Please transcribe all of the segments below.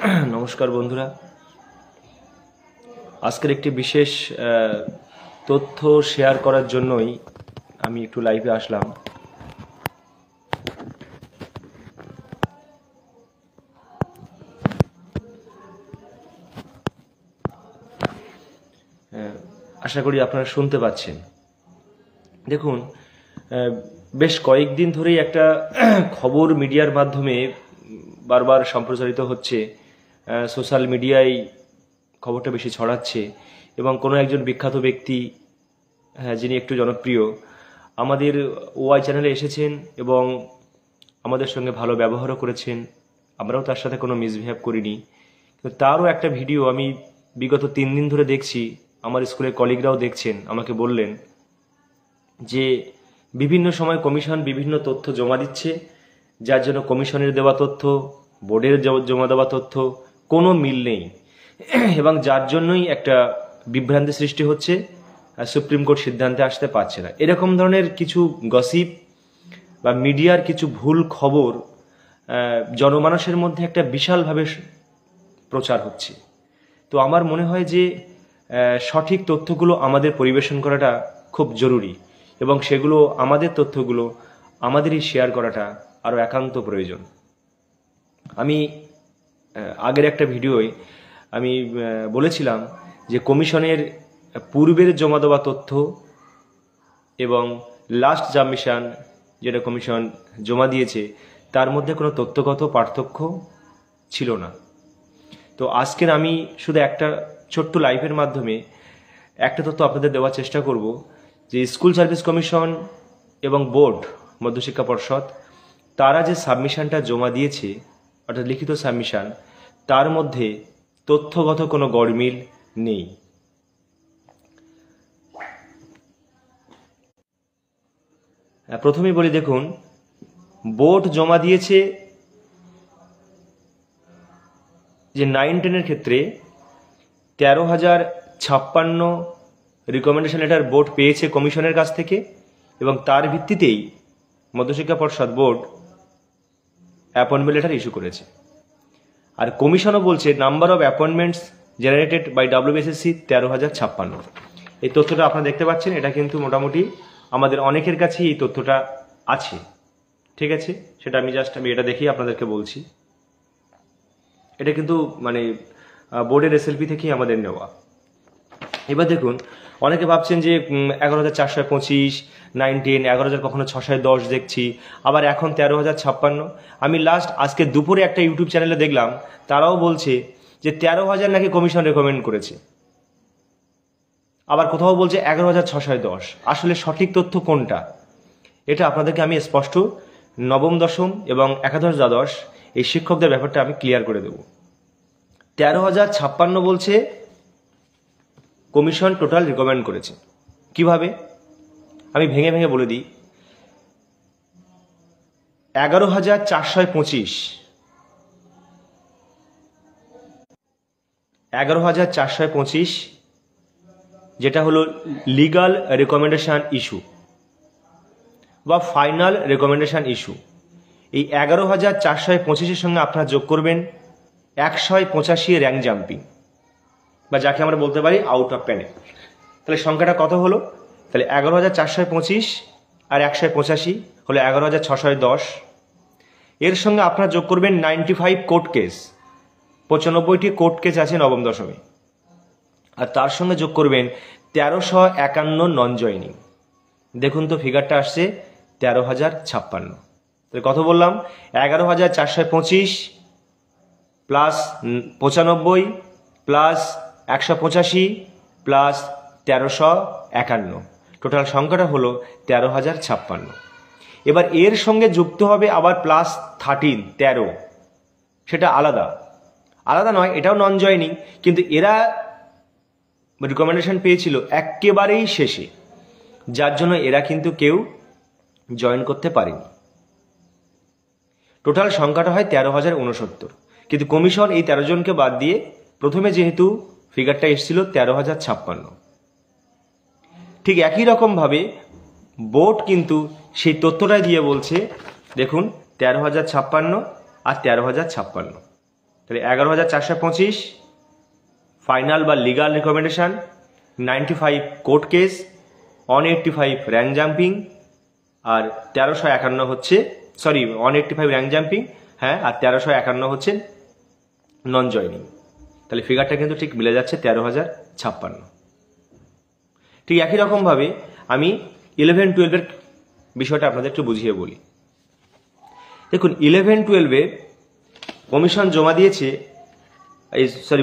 নমস্কার বন্ধুরা, আজকের একটি বিশেষ তথ্য শেয়ার করার জন্যই আমি একটু লাইভে আসলাম। আশা করি আপনারা শুনতে পাচ্ছেন। দেখুন, বেশ কয়েকদিন ধরেই একটা খবর মিডিয়ার মাধ্যমে বারবার সম্প্রচারিত হচ্ছে, সোশ্যাল মিডিয়ায় খবরটা বেশি ছড়াচ্ছে এবং কোনো একজন বিখ্যাত ব্যক্তি, যিনি একটু জনপ্রিয়, আমাদের ওয়াই চ্যানেলে এসেছেন এবং আমাদের সঙ্গে ভালো ব্যবহারও করেছেন। আমরাও তার সাথে কোনো মিসবিহেভ করিনি, কিন্তু তারও একটা ভিডিও আমি বিগত 3 দিন ধরে দেখছি। আমার স্কুলের কলিগরাও দেখছেন, আমাকে বললেন যে বিভিন্ন সময় কমিশন বিভিন্ন তথ্য জমা দিচ্ছে, যার জন্য কমিশনের দেওয়া তথ্য, বোর্ডের জমা দেওয়া তথ্য কোনো মিল নেই এবং যার জন্যই একটা বিভ্রান্তি সৃষ্টি হচ্ছে, সুপ্রিম কোর্ট সিদ্ধান্তে আসতে পারছে না। এরকম ধরনের কিছু গসিপ বা মিডিয়ার কিছু ভুল খবর জনমানসের মধ্যে একটা বিশালভাবে প্রচার হচ্ছে। তো আমার মনে হয় যে সঠিক তথ্যগুলো আমাদের পরিবেশন করাটা খুব জরুরি এবং সেগুলো আমাদের তথ্যগুলো আমাদেরই শেয়ার করাটা আরও একান্ত প্রয়োজন। আমি আগের একটা ভিডিওয় আমি বলেছিলাম যে কমিশনের পূর্বের জমা দেওয়া তথ্য এবং লাস্ট সাবমিশন যেটা কমিশন জমা দিয়েছে তার মধ্যে কোনো তথ্যগত পার্থক্য ছিল না। তো আজকের আমি শুধু একটা ছোট্ট লাইভের মাধ্যমে একটা তথ্য আপনাদের দেওয়ার চেষ্টা করব যে স্কুল সার্ভিস কমিশন এবং বোর্ড, মধ্যশিক্ষা পর্ষদ, তারা যে সাবমিশনটা জমা দিয়েছে অর্থাৎ লিখিত সাবমিশন, তার মধ্যে তথ্যগত কোনো গড়মিল নেই। প্রথমেই বলি, দেখুন, বোর্ড জমা দিয়েছে যে 9-10-এর ক্ষেত্রে 13,056 রিকমেন্ডেশন লেটার বোর্ড পেয়েছে কমিশনের কাছ থেকে এবং তার ভিত্তিতেই মধ্যশিক্ষা পর্ষদ বোর্ড অ্যাপয়েন্টমেন্ট লেটার ইস্যু করেছে। আর কমিশনও বলছে number of appointments generated by WBSSC 13,056। এই তথ্যটা আপনারা দেখতে পাচ্ছেন, এটা কিন্তু মোটামুটি আমাদের অনেকের কাছেই এই তথ্যটা আছে। ঠিক আছে, সেটা আমি এটা দেখেই আপনাদেরকে বলছি। এটা কিন্তু মানে বোর্ডের SLP থেকেই আমাদের নেওয়া। এবার দেখুন, অনেকে ভাবছেন যে 11,425, 9-10, 11,000, কখনো 610 দেখছি, আবার এখন 13,056। আমি আজকে দুপুরে একটা ইউটিউব চ্যানেলে দেখলাম, তারাও বলছে যে 13,000 নাকি কমিশন রেকমেন্ড করেছে, আবার কোথাও বলছে 11,610। আসলে সঠিক তথ্য কোনটা, এটা আপনাদেরকে আমি স্পষ্ট নবম, দশম এবং একাদশ, দ্বাদশ এই শিক্ষকদের ব্যাপারটা আমি ক্লিয়ার করে দেব। 13,056 বলছে কমিশন টোটাল রিকমেন্ড করেছে। কিভাবে আমি ভেঙে ভেঙে বলে দিই। 11,425 11,425 যেটা হলো লিগাল রেকমেন্ডেশন ইস্যু বা ফাইনাল রেকমেন্ডেশন ইস্যু, এই 11,425-এর সঙ্গে আপনারা যোগ করবেন 185 র্যাঙ্ক জাম্পিং, বা যাকে আমরা বলতে পারি আউট অফ প্যানেল। তাহলে সংখ্যাটা কত হলো? তাহলে 11,425 আর 185 হলো 11,610। এর সঙ্গে আপনারা যোগ করবেন 95 কোর্ট কেস, 95টি কোর্ট কেস আছে নবম দশমে, আর তার সঙ্গে যোগ করবেন 1351 নন জয়নিং। দেখুন তো ফিগারটা আসছে 13,056। তাহলে কত বললাম? 11,425 প্লাস 95 প্লাস 185 প্লাস 1351, টোটাল সংখ্যাটা হলো 13,056। এবার এর সঙ্গে যুক্ত হবে আবার প্লাস 13, সেটা আলাদা নয়, এটাও নন জয়নিং, কিন্তু এরা রিকমেন্ডেশন পেয়েছিল একেবারেই শেষে, যার জন্য এরা কিন্তু কেউ জয়েন করতে পারেনি। টোটাল সংখ্যাটা হয় 13,069, কিন্তু কমিশন এই 13 জনকে বাদ দিয়ে প্রথমে যেহেতু ফিগারটা এসেছিল 13,056, ঠিক একই রকমভাবে বোর্ড কিন্তু সেই তথ্যটাই দিয়ে বলছে, দেখুন 13,056 আর 13,056। তাহলে 11,425 ফাইনাল বা legal recommendation, 95 court case, 185 rank jumping, আর 1351 হচ্ছে 185 র্যাঙ্ক জাম্পিং, হ্যাঁ, আর 1351 হচ্ছে নন জয়নিং। তাহলে ফিগারটা কিন্তু ঠিক মিলে যাচ্ছে 13,056। ঠিক একই রকমভাবে আমি 11-12 বিষয়টা আপনাদের একটু বুঝিয়ে বলি। দেখুন 11-12 কমিশন জমা দিয়েছে,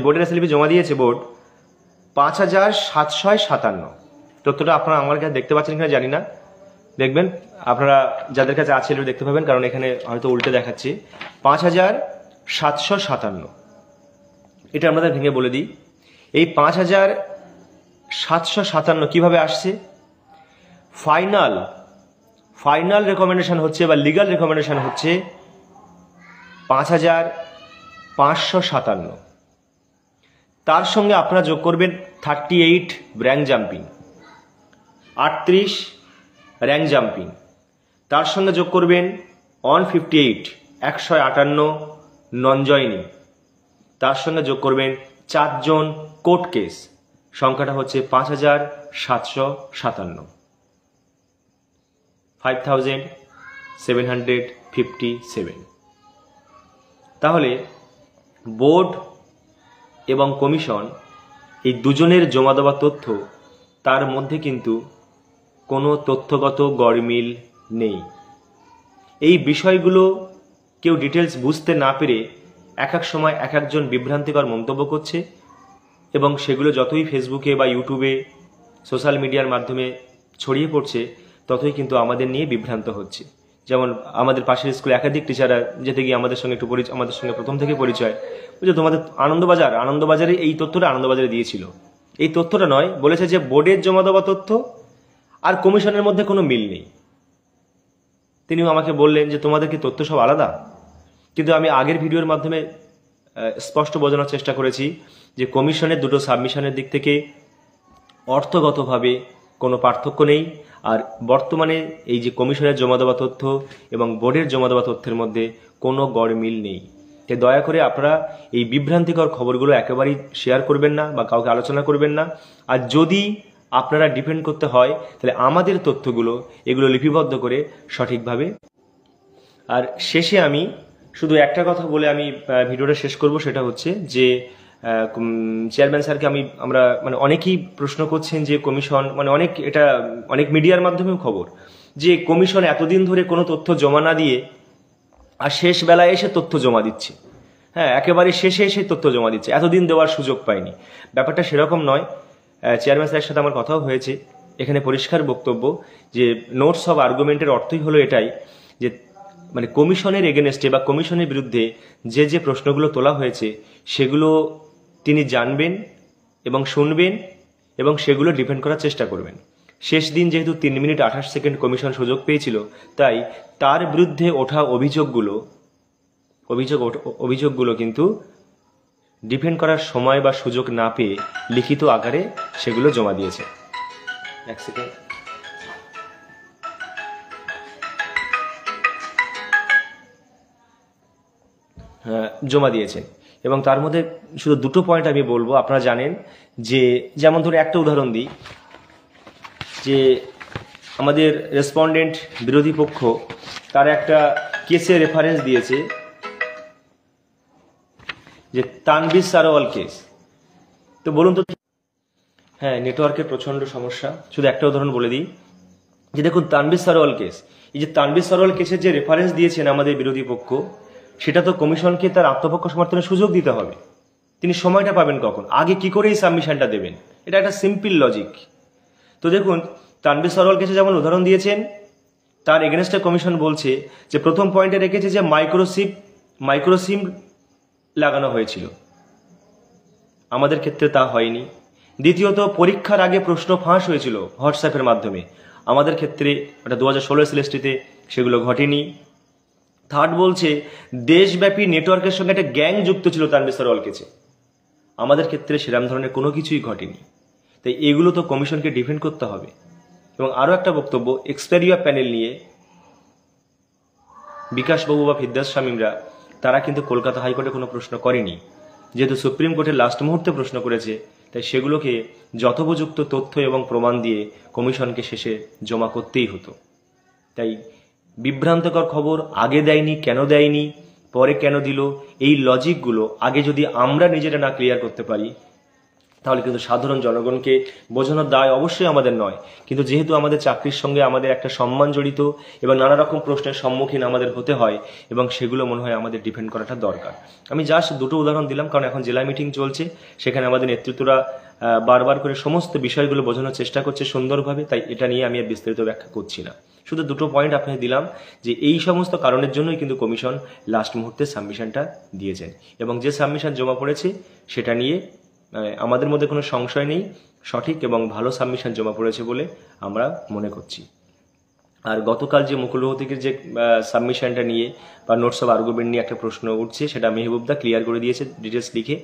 বোর্ডের এসএলপি জমা দিয়েছে বোর্ড 5,757। তথ্যটা আপনারা আমার কাছে দেখতে পাচ্ছেন কিনা জানি না, দেখবেন আপনারা যাদের কাছে আছে দেখতে পাবেন, কারণ এখানে হয়তো উল্টে দেখাচ্ছে 5,757। এটা আমাদের ভেঙে বলে দিই, এই 5,757 কিভাবে আসছে? ফাইনাল রেকমেন্ডেশন হচ্ছে বা লিগাল রেকমেন্ডেশন হচ্ছে 5,557। তার সঙ্গে আপনারা যোগ করবেন 38 র্যাঙ্ক জাম্পিং, 38 র্যাঙ্ক জাম্পিং, তার সঙ্গে যোগ করবেন 158 158 নন জয়নিং, তার সঙ্গে যোগ করবেন 4 জন কোর্ট কেস, সংখ্যাটা হচ্ছে 5,757, 5,757। তাহলে বোর্ড এবং কমিশন এই দুজনের জমা দেওয়া তথ্য, তার মধ্যে কিন্তু কোনো তথ্যগত গড়মিল নেই। এই বিষয়গুলো কেউ ডিটেলস বুঝতে না পেরে এক এক সময় এক একজন বিভ্রান্তিকর মন্তব্য করছে, এবং সেগুলো যতই ফেসবুকে বা ইউটিউবে সোশ্যাল মিডিয়ার মাধ্যমে ছড়িয়ে পড়ছে, ততই কিন্তু আমাদের নিয়ে বিভ্রান্ত হচ্ছে। যেমন আমাদের পাশের স্কুলে একাধিক টিচাররা যেতে গিয়ে আমাদের সঙ্গে আমাদের সঙ্গে প্রথম থেকে পরিচয়, বুঝলো, তোমাদের আনন্দবাজারে এই তথ্যটা আনন্দবাজারে দিয়েছিল, এই তথ্যটা নয়, বলেছে যে বোর্ডের জমা দেওয়া তথ্য আর কমিশনের মধ্যে কোনো মিল নেই। তিনিও আমাকে বললেন যে তোমাদের কি তথ্য সব আলাদা? কিন্তু আমি আগের ভিডিওর মাধ্যমে স্পষ্ট বোঝানোর চেষ্টা করেছি যে কমিশনের দুটো সাবমিশনের দিক থেকে অর্থগতভাবে কোনো পার্থক্য নেই, আর বর্তমানে এই যে কমিশনের জমা দেওয়া তথ্য এবং বোর্ডের জমা দেওয়া তথ্যের মধ্যে কোনো গড়মিল নেই। তাই দয়া করে আপনারা এই বিভ্রান্তিকর খবরগুলো একেবারেই শেয়ার করবেন না বা কাউকে আলোচনা করবেন না। আর যদি আপনারা ডিপেন্ড করতে হয়, তাহলে আমাদের তথ্যগুলো এগুলো লিপিবদ্ধ করে সঠিকভাবে। আর শেষে আমি শুধু একটা কথা বলে আমি ভিডিওটা শেষ করব, সেটা হচ্ছে যে চেয়ারম্যান স্যারকে আমরা অনেকেই প্রশ্ন করছেন যে কমিশন অনেক মিডিয়ার মাধ্যমেও খবর যে কমিশন এতদিন ধরে কোনো তথ্য জমা না দিয়ে আর শেষ বেলায় এসে তথ্য জমা দিচ্ছে। হ্যাঁ, একেবারে শেষে এসে তথ্য জমা দিচ্ছে, এতদিন দেওয়ার সুযোগ পায়নি। ব্যাপারটা সেরকম নয়। চেয়ারম্যান স্যারের সাথে আমার কথাও হয়েছে, এখানে পরিষ্কার বক্তব্য যে নোটস অফ আর্গুমেন্টের অর্থই হলো এটাই যে কমিশনের এগেনস্টে বা কমিশনের বিরুদ্ধে যে প্রশ্নগুলো তোলা হয়েছে সেগুলো তিনি জানবেন এবং শুনবেন এবং সেগুলো ডিফেন্ড করার চেষ্টা করবেন। শেষ দিন যেহেতু 3 মিনিট 28 সেকেন্ড কমিশন সুযোগ পেয়েছিল, তাই তার বিরুদ্ধে ওঠা অভিযোগগুলো কিন্তু ডিফেন্ড করার সময় বা সুযোগ না পেয়ে লিখিত আকারে সেগুলো জমা দিয়েছে। এক সেকেন্ড। জমা দিয়েছেন, এবং তার মধ্যে শুধু দুটো পয়েন্ট আমি বলবো। আপনারা জানেন যে, যেমন ধরে একটা উদাহরণ দিই, যে আমাদের রেসপন্ডেন্ট বিরোধী পক্ষ তার একটা কেসের রেফারেন্স দিয়েছে, যে তানভীর সারোয়াল কেস। তো বলুন তো, হ্যাঁ, নেটওয়ার্কের প্রচন্ড সমস্যা। শুধু একটা উদাহরণ বলে দিই, যে দেখুন তানভীর সারোয়াল কেস, এই যে তানভীর সারোয়াল কেসের যে রেফারেন্স দিয়েছেন আমাদের বিরোধী পক্ষ, সেটা তো কমিশনকে তার আত্মপক্ষ সমর্থনের সুযোগ দিতে হবে। তিনি সময়টা পাবেন কখন? আগে কি করে এই সাবমিশনটা দেবেন? এটা একটা সিম্পল লজিক। তো দেখুন তানভীর সারোয়াল কেসে যেমন উদাহরণ দিয়েছেন, তার এগেনস্টে কমিশন বলছে যে প্রথম পয়েন্টে রেখেছে যে মাইক্রোসিম লাগানো হয়েছিল, আমাদের ক্ষেত্রে তা হয়নি। দ্বিতীয়ত, পরীক্ষার আগে প্রশ্ন ফাঁস হয়েছিল হোয়াটসঅ্যাপের মাধ্যমে, আমাদের ক্ষেত্রে ওটা 2016 SLST-তে সেগুলো ঘটেনি। থার্ড বলছে দেশব্যাপী নেটওয়ার্কের সঙ্গে একটা গ্যাং যুক্ত ছিল তানভীর সারোয়াল কেসে, আমাদের ক্ষেত্রে সেরকম ধরনের কোনো কিছুই ঘটেনি। তাই এগুলো তো কমিশনকে ডিফেন্ড করতে হবে। এবং আরও একটা বক্তব্য, এক্সপেরিয়া প্যানেল নিয়ে বিকাশবাবু বা ফিরদাস শামীমরা তারা কিন্তু কলকাতা হাইকোর্টে কোনো প্রশ্ন করেনি। যেহেতু সুপ্রিম কোর্টে লাস্ট মুহূর্তে প্রশ্ন করেছে, তাই সেগুলোকে যথোপযুক্ত তথ্য এবং প্রমাণ দিয়ে কমিশনকে শেষে জমা করতেই হতো। তাই বিভ্রান্তকর খবর আগে দেয়নি, কেন দেয়নি, পরে কেন দিল, এই লজিকগুলো আগে যদি আমরা নিজেরা না ক্লিয়ার করতে পারি, তাহলে কিন্তু সাধারণ জনগণকে বোঝানোর দায় অবশ্যই আমাদের নয়। কিন্তু যেহেতু আমাদের চাকরির সঙ্গে আমাদের একটা সম্মান জড়িত এবং নানা রকম প্রশ্নের সম্মুখীন আমাদের হতে হয়, এবং সেগুলো মনে হয় আমাদের ডিফেন্ড করাটা দরকার। আমি জাস্ট দুটো উদাহরণ দিলাম, কারণ এখন জেলা মিটিং চলছে, সেখানে আমাদের নেতৃত্বরা বারবার করে সমস্ত বিষয়গুলো বোঝানোর চেষ্টা করছে সুন্দরভাবে, তাই এটা নিয়ে আমি আর বিস্তারিত ব্যাখ্যা করছি না। শুধু দুটো পয়েন্ট আপনাকে দিলাম যে এই সমস্ত কারণের জন্যই কিন্তু কমিশন লাস্ট মুহূর্তে সাবমিশনটা দিয়েছেন, এবং যে সাবমিশন জমা পড়েছে সেটা নিয়ে আমাদের মধ্যে কোনো সংশয় নেই, সঠিক এবং ভালো সাবমিশন জমা পড়েছে বলে আমরা মনে করছি। আর গতকাল যে মুকুল রোহতগির যে সাবমিশনটা নিয়ে বা নোটস অফ আর্গুমেন্ট নিয়ে একটা প্রশ্ন উঠছে, সেটা মেহবুবদা ক্লিয়ার করে দিয়েছে ডিটেলস লিখে।